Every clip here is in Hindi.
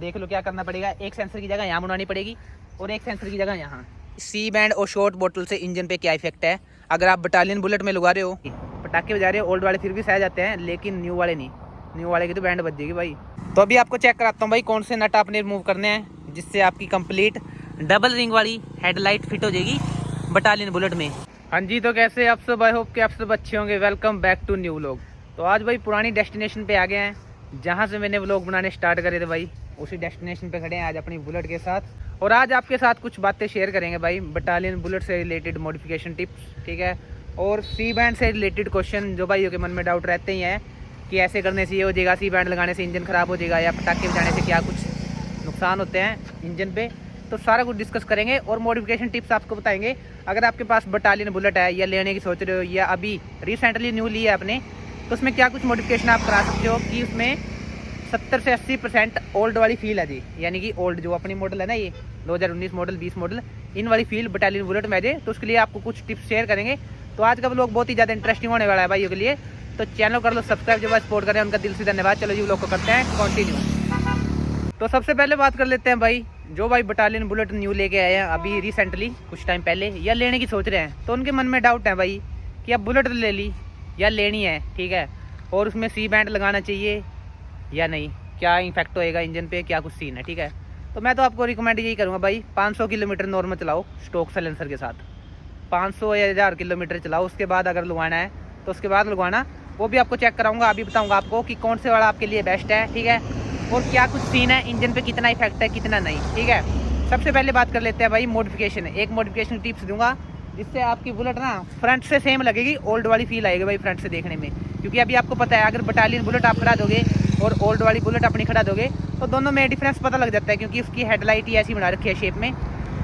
देख लो क्या करना पड़ेगा, एक सेंसर की जगह यहाँ बनवानी पड़ेगी और एक सेंसर की जगह यहाँ। सी बैंड और शॉर्ट बोतल से इंजन पे क्या इफेक्ट है। अगर आप बटालियन बुलेट में लगा रहे हो, पटाखे बजा रहे हो, ओल्ड वाले फिर भी सह जाते हैं, लेकिन न्यू वाले नहीं। न्यू वाले की तो बैंड बज जाएगी भाई। तो अभी आपको चेक कराता हूँ भाई कौन से नट आपने रिमूव करने हैं, जिससे आपकी कंप्लीट डबल रिंग वाली हेडलाइट फिट हो जाएगी बटालियन बुलेट में। हाँ जी, तो कैसे आप सब, आई होप कि आप सब अच्छे होंगे। Welcome back to new vlog. तो आज भाई पुरानी डेस्टिनेशन पे आ गए हैं, जहाँ से मैंने व्लॉग बनाने स्टार्ट करे थे भाई, उसी डेस्टिनेशन पे खड़े हैं आज अपनी बुलेट के साथ। और आज आपके साथ कुछ बातें शेयर करेंगे भाई बटालियन बुलेट से रिलेटेड मॉडिफिकेशन टिप्स, ठीक है। और सी बैंड से रिलेटेड क्वेश्चन जो भाइयों के मन में डाउट रहते ही हैं कि ऐसे करने से ये हो जाएगा, सी बैंड लगाने से इंजन ख़राब हो जाएगा, या पटाखे बजाने से क्या कुछ नुकसान होते हैं इंजन पे। तो सारा कुछ डिस्कस करेंगे और मॉडिफिकेशन टिप्स आपको बताएंगे। अगर आपके पास बटालियन बुलेट है या लेने की सोच रहे हो, या अभी रिसेंटली न्यू ली है आपने, तो उसमें क्या कुछ मॉडिफिकेशन आप करा सकते हो कि उसमें 70 से 80% ओल्ड वाली फील है जी। यानी कि ओल्ड जो अपनी मॉडल है ना, ये 2019 मॉडल 20 मॉडल, इन वाली फील बटालियन बुलेट में आ जाए। तो उसके लिए आपको कुछ टिप्स शेयर करेंगे। तो आज का व्लॉग बहुत ही ज़्यादा इंटरेस्टिंग होने वाला है भाइयों के लिए। तो चैनल कर लो सब्सक्राइब, जो भाई सपोर्ट करें उनका दिल से धन्यवाद। चलो जी व्लॉग को करते हैं कंटिन्यू। तो सबसे पहले बात कर लेते हैं भाई, जो भाई बटालियन बुलेट न्यू लेके आए हैं अभी रिसेंटली कुछ टाइम पहले, या लेने की सोच रहे हैं, तो उनके मन में डाउट है भाई कि अब बुलेट ले ली या लेनी है, ठीक है, और उसमें सी बैंड लगाना चाहिए या नहीं, क्या इफेक्ट होएगा इंजन पे, क्या कुछ सीन है, ठीक है। तो मैं तो आपको रिकमेंड यही करूँगा भाई, 500 किलोमीटर नॉर्मल चलाओ स्टॉक साइलेंसर के साथ, 500 या 1000 किलोमीटर चलाओ। उसके बाद अगर लगवाना है तो उसके बाद लगवाना, वो भी आपको चेक कराऊंगा। अभी बताऊंगा आपको कि कौन से वाला आपके लिए बेस्ट है, ठीक है, और क्या कुछ सीन है इंजन पे, कितना इफेक्ट है कितना नहीं, ठीक है। सबसे पहले बात कर लेते हैं भाई मॉडिफिकेशन। एक मॉडिफिकेशन टिप्स दूंगा जिससे आपकी बुलेट ना फ्रंट से सेम लगेगी, ओल्ड वाली फील आएगी भाई फ्रंट से देखने में। क्योंकि अभी आपको पता है अगर बटालियन बुलेट आप खड़ा दोगे और ओल्ड वाली बुलेट अपनी खड़ा दोगे तो दोनों में डिफरेंस पता लग जाता है, क्योंकि उसकी हेडलाइट ही ऐसी बना रखी है शेप में,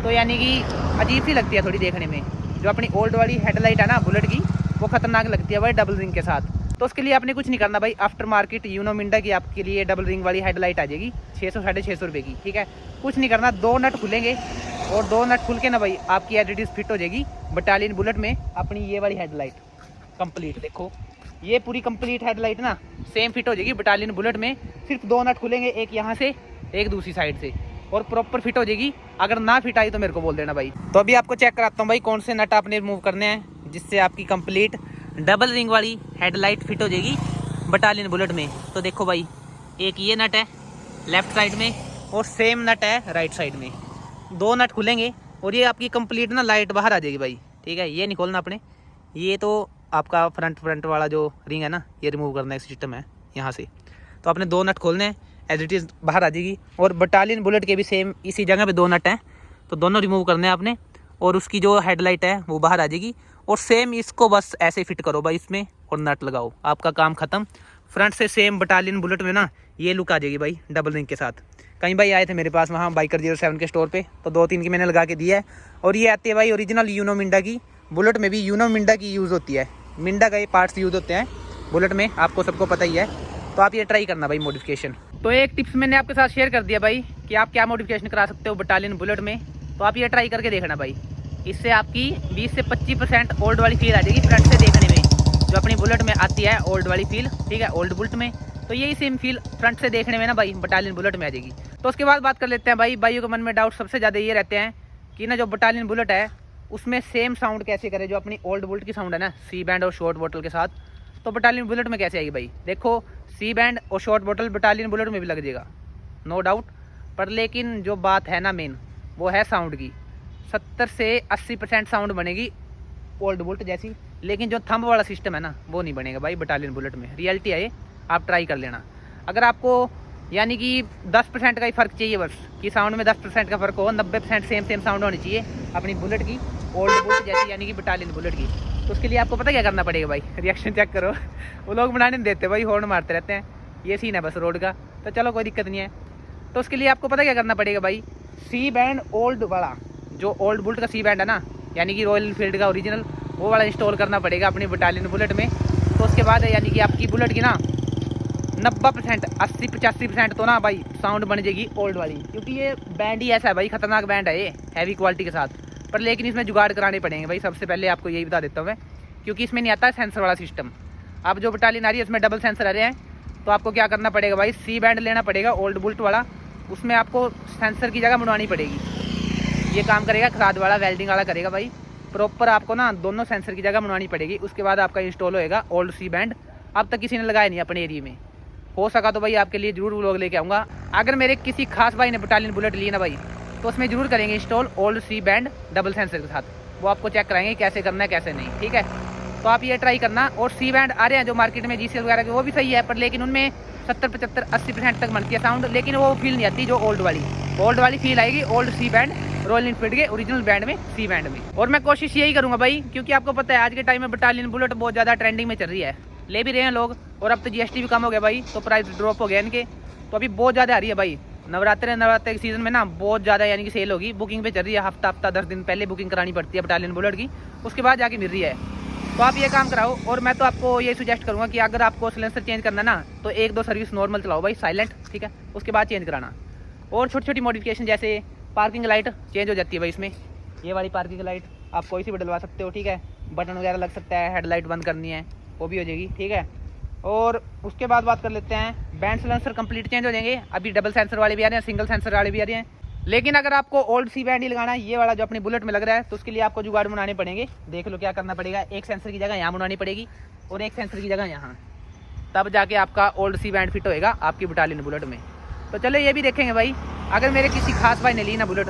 तो यानी कि अजीब सी लगती है थोड़ी देखने में। जो अपनी ओल्ड वाली हेडलाइट है ना बुलेट की, वो खतरनाक लगती है भाई डबल रिंग के साथ। तो उसके लिए आपने कुछ नहीं करना भाई, आफ्टर मार्केट यूनो मिंडा की आपके लिए डबल रिंग वाली हेडलाइट आ जाएगी 600-650 रुपये की, ठीक है। कुछ नहीं करना, 2 नट खुलेंगे और 2 नट खुल के ना भाई आपकी एडिटिव फिट हो जाएगी बटालियन बुलेट में अपनी ये वाली हेडलाइट कंप्लीट। देखो ये पूरी कंप्लीट हेडलाइट ना सेम फिट हो जाएगी बटालियन बुलेट में। सिर्फ 2 नट खुलेंगे, एक यहाँ से एक दूसरी साइड से, और प्रॉपर फिट हो जाएगी। अगर ना फिट आई तो मेरे को बोल देना भाई। तो अभी आपको चेक कराता हूँ भाई कौन से नट आपने रिमूव करने हैं, जिससे आपकी कंप्लीट डबल रिंग वाली हेडलाइट फिट हो जाएगी बटालियन बुलेट में। तो देखो भाई, एक ये नट है लेफ्ट साइड में और सेम नट है राइट साइड में। 2 नट खुलेंगे और ये आपकी कंप्लीट ना लाइट बाहर आ जाएगी भाई, ठीक है। ये नहीं खोलना आपने, ये तो आपका फ्रंट वाला जो रिंग है ना, ये रिमूव करना एक सिस्टम है यहाँ से। तो आपने 2 नट खोलने हैं, एज इट इज़ बाहर आ जाएगी। और बटालियन बुलेट के भी सेम इसी जगह पे 2 नट हैं, तो दोनों रिमूव करने हैं आपने, और उसकी जो हेडलाइट है वो बाहर आ जाएगी। और सेम इसको बस ऐसे फिट करो भाई इसमें और नट लगाओ, आपका काम ख़त्म। फ्रंट से सेम बटालियन बुलेट में ना ये लुक आ जाएगी भाई डबल रिंग के साथ। कई भाई आए थे मेरे पास वहाँ बाइकर 07 के स्टोर पे, तो 2-3 की मैंने लगा के दिया है। और ये आती है भाई ओरिजिनल यूनो मिंडा की। बुलेट में भी यूनो मिंडा की यूज़ होती है, मिंडा का ये पार्ट्स यूज़ होते हैं बुलेट में, आपको सबको पता ही है। तो आप ये ट्राई करना भाई मॉडिफिकेशन। तो एक टिप्स मैंने आपके साथ शेयर कर दिया भाई कि आप क्या मॉडिफिकेशन करा सकते हो बटालियन बुलेट में। तो आप ये ट्राई करके देखना भाई, इससे आपकी 20 से 25% ओल्ड वाली फील आ जाएगी फ्रंट से देखने में, जो अपनी बुलेट में आती है ओल्ड वाली फील, ठीक है, ओल्ड बुलेट में। तो यही सेम फील फ्रंट से देखने में ना भाई बटालियन बुलेट में आ जाएगी। तो उसके बाद बात कर लेते हैं भाई, भाइयों के मन में डाउट सबसे ज़्यादा ये रहते हैं कि ना जो बटालियन बुलेट है उसमें सेम साउंड कैसे करे जो अपनी ओल्ड बुलेट की साउंड है ना, सी बैंड और शॉर्ट बोतल के साथ। तो बटालियन बुलेट में कैसे आएगी भाई? देखो सी बैंड और शॉर्ट बोतल बटालियन बुलेट में भी लग जाएगा, नो डाउट। पर लेकिन जो बात है ना मेन, वो है साउंड की। 70 से 80% साउंड बनेगी ओल्ड बुलेट जैसी, लेकिन जो थंब वाला सिस्टम है ना वो नहीं बनेगा भाई बटालियन बुलेट में। रियलिटी है ये, आप ट्राई कर लेना। अगर आपको यानी कि 10% का ही फ़र्क चाहिए बस, कि साउंड में 10% का फ़र्क हो, 90% सेम साउंड होनी चाहिए अपनी बुलेट की ओल्ड बुलेट जैसी, यानी कि बटालियन बुलेट की। तो उसके लिए आपको पता क्या करना पड़ेगा भाई, रिएक्शन चेक करो। वो लोग बनाने नहीं देते भाई, हॉर्न मारते रहते हैं, ये सीन है बस रोड का। तो चलो कोई दिक्कत नहीं है। तो उसके लिए आपको पता क्या करना पड़ेगा भाई, सी बैंड ओल्ड वाला, जो ओल्ड बुलेट का सी बैंड है ना, यानी कि रॉयल एनफील्ड का ओरिजिनल, वो वाला इंस्टॉल करना पड़ेगा अपनी बटालियन बुलेट में। तो उसके बाद यानी कि आपकी बुलेट की ना 90%, 80-85% तो ना भाई साउंड बन जाएगी ओल्ड वाली। क्योंकि ये बैंड ही ऐसा है भाई, खतरनाक बैंड है ये, हैवी क्वालिटी के साथ। पर लेकिन इसमें जुगाड़ कराने पड़ेंगे भाई, सबसे पहले आपको यही बता देता हूँ मैं, क्योंकि इसमें नहीं आता है सेंसर वाला सिस्टम। अब जो बटालियन आ रही है इसमें डबल सेंसर आ रहे हैं, तो आपको क्या करना पड़ेगा भाई, सी बैंड लेना पड़ेगा ओल्ड बुलेट वाला, उसमें आपको सेंसर की जगह बनवानी पड़ेगी। ये काम करेगा खाद वाला, वेल्डिंग वाला करेगा भाई। प्रॉपर आपको ना दोनों सेंसर की जगह बनवानी पड़ेगी, उसके बाद आपका इंस्टॉल होएगा ओल्ड सी बैंड। अब तक किसी ने लगाया नहीं अपने एरिया में। हो सका तो भाई आपके लिए जरूर व्लॉग लेके आऊँगा। अगर मेरे किसी खास भाई ने बटालियन बुलेट ली ना भाई, तो उसमें जरूर करेंगे install old C band double sensor के साथ। वो आपको चेक कराएंगे कैसे करना है कैसे नहीं, ठीक है। तो आप ये ट्राई करना। और सी बैंड आ रहे हैं जो मार्केट में GCL वगैरह के, वो भी सही है, पर लेकिन उनमें 70, 75, 80% तक बनती है साउंड, लेकिन वो फील नहीं आती जो ओल्ड वाली फील आएगी old C band Royal Enfield के ओरिजिनल बैंड में, सी बैंड में। और मैं कोशिश यही करूँगा भाई, क्योंकि आपको पता है आज के टाइम में बटालियन बुलेट बहुत ज़्यादा ट्रेंडिंग में चल रही है, ले भी रहे हैं लोग। और अब तो GST भी कम हो गया भाई, तो प्राइस ड्रॉप हो गया इनके, तो अभी बहुत ज़्यादा आ रही है भाई। नवरात्रे के सीजन में ना बहुत ज़्यादा यानी कि सेल होगी, बुकिंग पे चल रही है। हफ्ता 10 दिन पहले बुकिंग करानी पड़ती है बटालियन बुलेट की, उसके बाद जाके मिल रही है। तो आप ये काम कराओ। और मैं तो आपको ये सुजेस्ट करूँगा कि अगर आपको सिलेंसर चेंज करना ना, तो 1-2 सर्विस नॉर्मल चलाओ भाई, साइलेंट, ठीक है, उसके बाद चेंज कराना। और छोटी छोटी मॉडिफिकेशन जैसे पार्किंग लाइट चेंज हो जाती है भाई इसमें, ये वाली पार्किंग लाइट आप कोई सी भी डलवा सकते हो, ठीक है। बटन वगैरह लग सकता है, हेडलाइट बंद करनी है वो भी हो जाएगी, ठीक है। और उसके बाद बात कर लेते हैं, बैंड सिलेंसर कंप्लीट चेंज हो जाएंगे। अभी डबल सेंसर वाले भी आ रहे हैं, सिंगल सेंसर वाले भी आ रहे हैं। लेकिन अगर आपको ओल्ड सी बैंड ही लगाना है, ये वाला जो अपनी बुलेट में लग रहा है, तो उसके लिए आपको जुगाड़ बनाने पड़ेंगे। देख लो क्या करना पड़ेगा, एक सेंसर की जगह यहाँ बनवानी पड़ेगी और एक सेंसर की जगह यहाँ, तब जाके आपका ओल्ड सी बैंड फिट होएगा आपकी बटालियन बुलेट में। तो चलो ये भी देखेंगे भाई। अगर मेरे किसी खास भाई ने ली ना बुलेट,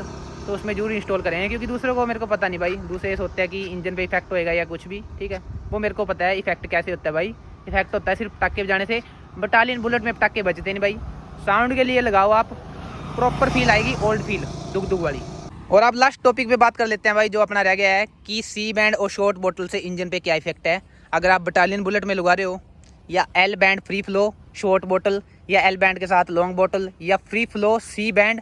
तो उसमें जरूर इंस्टॉल करेंगे, क्योंकि दूसरों को मेरे को पता नहीं भाई। दूसरे सोचते हैं कि इंजन पे इफेक्ट होएगा या कुछ भी, ठीक है, वो मेरे को पता है इफेक्ट कैसे होता है भाई। इफेक्ट होता है सिर्फ पटाखे बजाने से। बटालियन बुलेट में पटाखे बजते नहीं भाई। साउंड के लिए लगाओ आप, प्रॉपर फील आएगी, ओल्ड फील दुग वाली। और अब लास्ट टॉपिक पे बात कर लेते हैं भाई, जो अपना रह गया है कि सी बैंड और शॉर्ट बोतल से इंजन पे क्या इफेक्ट है। अगर आप बटालियन बुलेट में लगा रहे हो, या L band free flow short बोतल, या एल बैंड के साथ लॉन्ग बोतल, या फ्री फ्लो सी बैंड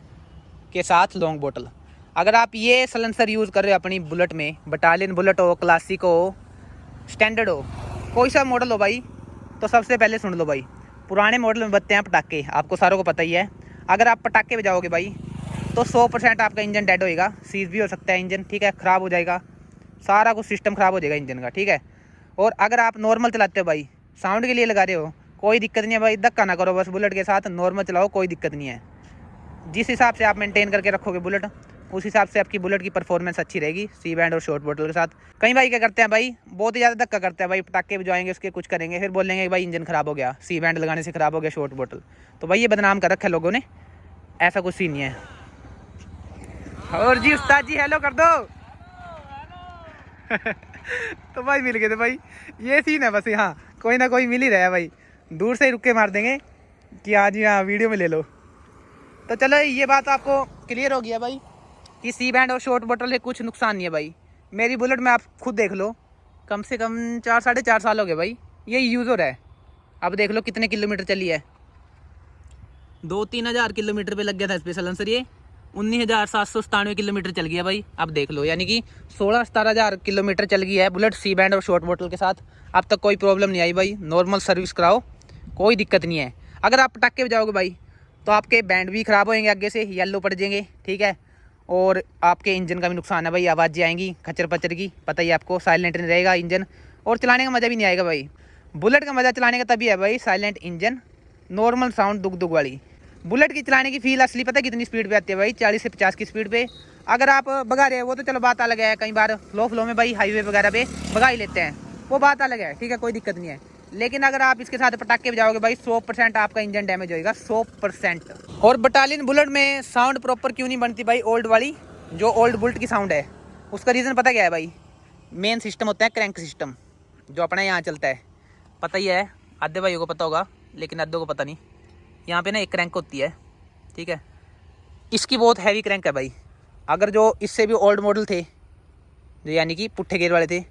के साथ लॉन्ग बोतल, अगर आप ये सलेंसर यूज़ कर रहे हो अपनी बुलेट में, बटालियन बुलेट हो, क्लासिक हो, स्टैंडर्ड हो, कोई सा मॉडल हो भाई, तो सबसे पहले सुन लो भाई, पुराने मॉडल में बजते हैं पटाखे, आपको सारों को पता ही है। अगर आप पटाखे बजाओगे भाई, तो 100% आपका इंजन डेड होएगा, सीज भी हो सकता है इंजन, ठीक है, ख़राब हो जाएगा, सारा कुछ सिस्टम ख़राब हो जाएगा इंजन का, ठीक है। और अगर आप नॉर्मल चलाते हो भाई, साउंड के लिए लगा रहे हो, कोई दिक्कत नहीं है भाई, धक्का ना करो बस बुलेट के साथ, नॉर्मल चलाओ, कोई दिक्कत नहीं है। जिस हिसाब से आप मेंटेन करके रखोगे बुलेट, उस हिसाब से आपकी बुलेट की परफॉर्मेंस अच्छी रहेगी सी बैंड और शॉर्ट बोतल के साथ। कई भाई क्या करते हैं भाई, बहुत ही ज़्यादा धक्का करते हैं भाई, पटाखे बजाएंगे उसके कुछ करेंगे, फिर बोलेंगे भाई इंजन ख़राब हो गया, सी बैंड लगाने से ख़राब हो गया शॉर्ट बोतल। तो भाई ये बदनाम कर रखा है लोगों ने, ऐसा कुछ सीन नहीं है। और जी उस्ताद जी हेलो कर दो। तो भाई मिल गए थे भाई, ये सीन है बस, यहाँ कोई ना कोई मिल ही रहा है भाई, दूर से ही रुक के मार देंगे कि हाँ जी हाँ वीडियो में ले लो। तो चलो ये बात आपको क्लियर हो गया भाई कि सी बैंड और शॉर्ट बोतल से कुछ नुकसान नहीं है भाई। मेरी बुलेट में आप खुद देख लो, कम से कम 4-4.5 साल हो गए भाई ये यूज़ हो रहा है। अब देख लो कितने किलोमीटर चली है, 2-3 हज़ार किलोमीटर पे लग गया था इस पे सलेंसर, ये 19,797 किलोमीटर चल गया भाई। अब देख लो यानी कि 16-17 हज़ार किलोमीटर चल गई है बुलेट सी बैंड और शॉर्ट बोतल के साथ। अब तक कोई प्रॉब्लम नहीं आई भाई, नॉर्मल सर्विस कराओ, कोई दिक्कत नहीं है। अगर आप पटाखे बजाओगे भाई, तो आपके बैंड भी ख़राब होएंगे, आगे से येलो पड़ जाएंगे, ठीक है। और आपके इंजन का भी नुकसान है भाई, आवाज़ें आएंगी खच्चर पच्चर की, पता ही आपको, साइलेंट नहीं रहेगा इंजन, और चलाने का मज़ा भी नहीं आएगा भाई। बुलेट का मज़ा चलाने का तभी है भाई, साइलेंट इंजन, नॉर्मल साउंड दुग वाली। बुलेट की चलाने की फील असली पता है कितनी स्पीड पे आती है भाई, 40 से 50 की स्पीड पे। अगर आप भगा रहे हो वो तो चलो बात अलग है, कई बार फ्लो में भाई हाईवे वगैरह पे भगा ही लेते हैं, वो बात अलग है, ठीक है, कोई दिक्कत नहीं है। लेकिन अगर आप इसके साथ पटाखे बजाओगे भाई, 100% आपका इंजन डैमेज होएगा, 100%। और बटालियन बुलेट में साउंड प्रॉपर क्यों नहीं बनती भाई ओल्ड वाली, जो ओल्ड बुलेट की साउंड है, उसका रीज़न पता क्या है भाई, मेन सिस्टम होता है क्रैंक सिस्टम, जो अपना यहाँ चलता है, पता ही है, आधे भाइयों को पता होगा लेकिन आधों को पता नहीं। यहाँ पे ना एक क्रैंक होती है, ठीक है, इसकी बहुत हैवी क्रैंक है भाई। अगर जो इससे भी ओल्ड मॉडल थे, जो यानी कि पुट्ठे गेयर वाले थे,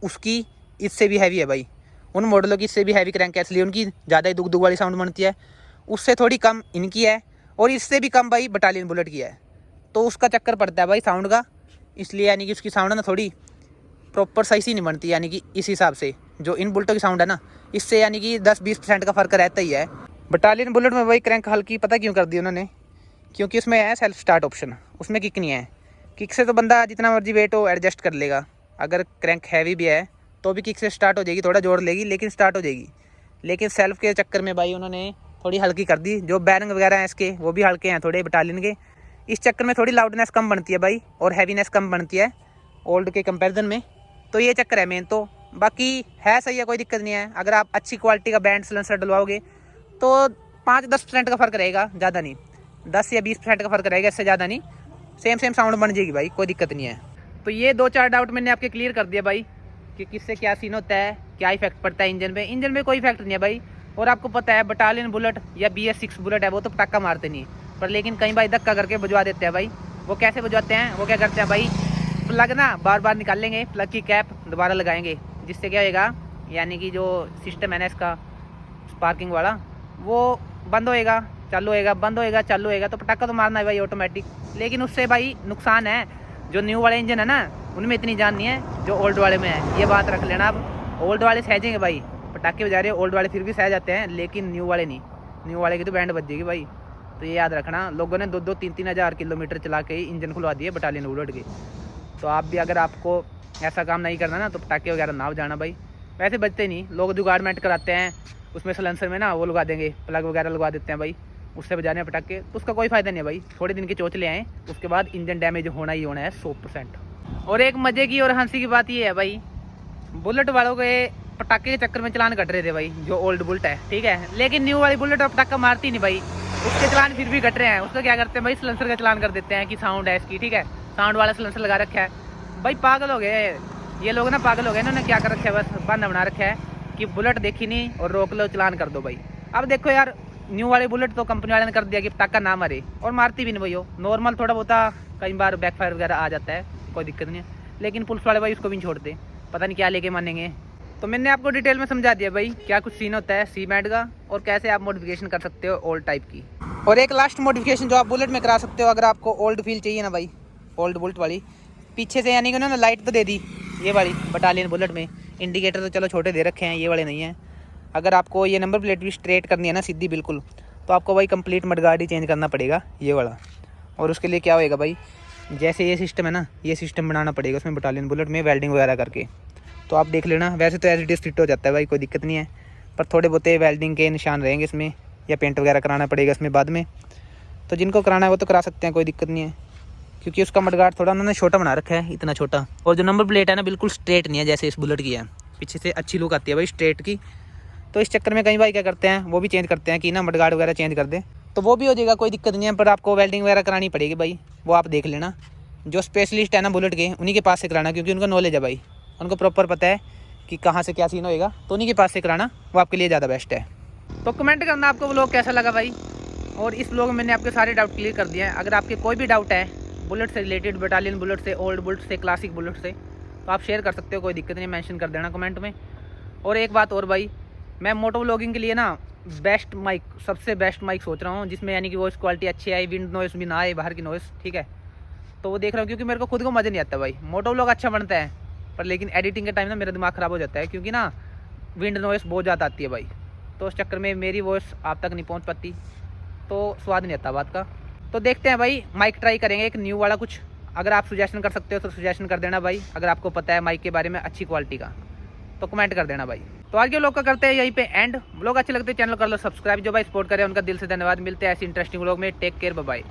उसकी इससे भी हैवी है भाई, उन मॉडलों की इससे भी हैवी क्रैंक है, इसलिए उनकी ज़्यादा ही दुग वाली साउंड बनती है। उससे थोड़ी कम इनकी है, और इससे भी कम भाई बटालियन बुलेट की है, तो उसका चक्कर पड़ता है भाई साउंड का, इसलिए यानी कि उसकी साउंड ना थोड़ी प्रॉपर सही सी नहीं बनती, यानी कि इस हिसाब से जो इन बुलेटों की साउंड है ना, इससे यानी कि 10-20% का फ़र्क रहता ही है। बटालियन बुलेट में वही क्रैंक हल्की पता क्यों कर दी उन्होंने, क्योंकि उसमें है सेल्फ स्टार्ट ऑप्शन, उसमें किक नहीं है। किक से तो बंदा जितना मर्जी वेट हो एडजस्ट कर लेगा, अगर क्रैंक हैवी भी है तो भी किक से स्टार्ट हो जाएगी, थोड़ा जोर लेगी लेकिन स्टार्ट हो जाएगी। लेकिन सेल्फ के चक्कर में भाई उन्होंने थोड़ी हल्की कर दी। जो बैरिंग वगैरह हैं इसके वो भी हल्के हैं थोड़े बटालियन के। इस चक्कर में थोड़ी लाउडनेस कम बनती है भाई और हैवीनेस कम बनती है ओल्ड के कंपैरिजन में। तो ये चक्कर है मेन। तो बाकी है सही है, कोई दिक्कत नहीं है। अगर आप अच्छी क्वालिटी का बैंड सिलेंसर डलवाओगे तो 5-10% का फ़र्क रहेगा, ज़्यादा नहीं। 10 या 20% का फ़र्क रहेगा, इससे ज़्यादा नहीं। सेम साउंड बन जाएगी भाई, कोई दिक्कत नहीं है। तो ये 2-4 डाउट मैंने आपके क्लियर कर दिया भाई कि किससे क्या सीन होता है, क्या इफेक्ट पड़ता है इंजन पे। इंजन में कोई इफेक्ट नहीं है भाई। और आपको पता है बटालियन बुलेट या BS6 बुलेट है वो तो पटाखा मारते नहीं है, पर लेकिन कई भाई धक्का करके बजवा देते हैं भाई। वो कैसे बजवाते हैं, वो क्या करते हैं भाई, प्लग ना बार बार निकाल लेंगे, प्लग की कैप दोबारा लगाएंगे, जिससे क्या होएगा, यानी कि जो सिस्टम है ना इसका स्पार्किंग वाला वो बंद होएगा चालू होएगा, बंद होएगा चालू होएगा। तो पटाखा तो मारना है भाई ऑटोमेटिक। लेकिन उससे भाई नुकसान है, जो न्यू वाले इंजन है ना उनमें इतनी जान नहीं है जो ओल्ड वाले में है, ये बात रख लेना। अब ओल्ड वाले सहजेंगे भाई, पटाखे बजा रहे ओल्ड वाले फिर भी सह जाते हैं, लेकिन न्यू वाले नहीं। न्यू वाले की तो बैंड बज जाएगी भाई। तो ये याद रखना, लोगों ने 2-3 हज़ार किलोमीटर चला के ही इंजन खुलवा दिए बटालियन बुलेट के। तो आप भी अगर आपको ऐसा काम नहीं करना ना तो पटाखे वगैरह ना बजाना भाई। वैसे बजते नहीं, लोग जुगाड़मेंट कराते हैं, उसमें सिलेंसर में ना वो लगा देंगे, प्लग वगैरह लगवा देते हैं भाई, उससे बजाने पटाखे। तो उसका कोई फ़ायदा नहीं है भाई। थोड़े दिन के चोट ले आएँ, उसके बाद इंजन डैमेज होना ही होना है 100%। और एक मज़े की और हंसी की बात ये है भाई, बुलेट वालों के पटाखे के चक्कर में चलान कट रहे थे भाई, जो ओल्ड बुलेट है, ठीक है। लेकिन न्यू वाली बुलेट और पटाखा मारती नहीं भाई, उसके चलान फिर भी कट रहे हैं। उसका क्या करते हैं भाई, सिलेंसर का चलान कर देते हैं कि साउंड है इसकी, ठीक है, साउंड वाला सिलेंसर लगा रखा है भाई। पागल हो गए ये लोग ना, पागल हो गए। इन्होंने क्या कर रखा है, बस बहाना बना रखा है कि बुलेट देखी नहीं और रोक लो, चलान कर दो भाई। अब देखो यार, न्यू वाली बुलेट तो कंपनी वाले ने कर दिया कि पटाखा ना मारे, और मारती भी नहीं भाई। हो नॉर्मल थोड़ा बहुत कई बार बैकफायर वगैरह आ जाता है, कोई दिक्कत नहीं है। लेकिन पुलिस वाले भाई उसको भी नहीं छोड़ते, पता नहीं क्या लेके मानेंगे। तो मैंने आपको डिटेल में समझा दिया भाई क्या कुछ सीन होता है सी बैंड का, और कैसे आप मॉडिफिकेशन कर सकते हो ओल्ड टाइप की। और एक लास्ट मॉडिफिकेशन जो आप बुलेट में करा सकते हो, अगर आपको ओल्ड फील चाहिए ना भाई, ओल्ड बुलेट वाली, पीछे से यानी कि उन्होंने लाइट तो दे दी ये वाली बटालियन बुलेट में, इंडिकेटर तो चलो छोटे दे रखे हैं, ये वाले नहीं हैं। अगर आपको ये नंबर प्लेट भी स्ट्रेट करनी है ना सीधी बिल्कुल, तो आपको भाई कंप्लीट मडगार्ड ही चेंज करना पड़ेगा ये वाला। और उसके लिए क्या होएगा भाई, जैसे ये सिस्टम है ना, ये सिस्टम बनाना पड़ेगा उसमें बटालियन बुलेट में वेल्डिंग वगैरह करके। तो आप देख लेना, वैसे तो एज इट इज फिट हो जाता है भाई, कोई दिक्कत नहीं है, पर थोड़े बहुत वेल्डिंग के निशान रहेंगे इसमें, या पेंट वगैरह कराना पड़ेगा इसमें बाद में। तो जिनको कराना है वो तो करा सकते हैं, कोई दिक्कत नहीं है, क्योंकि उसका मडगार्ड थोड़ा उन्होंने छोटा बना रखा है, इतना छोटा। और जो नंबर प्लेट है ना बिल्कुल स्ट्रेट नहीं है जैसे इस बुलेट की है, पीछे से अच्छी लुक आती है भाई स्ट्रेट की। तो इस चक्कर में कई भाई क्या करते हैं, वो भी चेंज करते हैं कि ना मडगार्ड वगैरह चेंज कर दे, तो वो भी हो जाएगा, कोई दिक्कत नहीं है। पर आपको वेल्डिंग वगैरह करानी पड़ेगी भाई, वो आप देख लेना। जो स्पेशलिस्ट है ना बुलेट के, उन्हीं के पास से कराना, क्योंकि उनको नॉलेज है भाई, उनको प्रॉपर पता है कि कहाँ से क्या सीन होएगा, तो उन्हीं के पास से कराना, वो आपके लिए ज़्यादा बेस्ट है। तो कमेंट करना आपको व्लॉग कैसा लगा भाई। और इस व्लॉग में मैंने आपके सारे डाउट क्लियर कर दिए हैं। अगर आपके कोई भी डाउट है बुलेट से रिलेटेड, बटालियन बुलेट से, ओल्ड बुलेट से, क्लासिक बुलेट से, तो आप शेयर कर सकते हो, कोई दिक्कत नहीं, मेंशन कर देना कमेंट में। और एक बात और भाई, मैं मोटो व्लॉगिंग के लिए ना बेस्ट माइक, सबसे बेस्ट माइक सोच रहा हूँ, जिसमें यानी कि वॉइस क्वालिटी अच्छी आए, विंड नॉइस भी ना आए, बाहर की नॉइस, ठीक है। तो वो देख रहा हूँ, क्योंकि मेरे को खुद को मज़ा नहीं आता भाई। मोटो व्लॉग अच्छा बनता है, पर लेकिन एडिटिंग के टाइम ना मेरा दिमाग ख़राब हो जाता है, क्योंकि ना विंड नॉइस बहुत ज़्यादा आती है भाई। तो उस चक्कर में मेरी वॉइस आप तक नहीं पहुँच पाती, तो स्वाद नहीं आता बात का। तो देखते हैं भाई, माइक ट्राई करेंगे एक न्यू वाला कुछ। अगर आप सुजेशन कर सकते हो तो सुजेशन कर देना भाई। अगर आपको पता है माइक के बारे में अच्छी क्वालिटी का, तो कमेंट कर देना भाई। तो आज के लोग का करते हैं यहीं पे एंड। व्लॉग अच्छे लगते हैं चैनल कर लो सब्सक्राइब, जो भाई सपोर्ट करे उनका दिल से धन्यवाद। मिलते हैं ऐसी इंटरेस्टिंग व्लॉग में, टेक केयर, बाय बाय।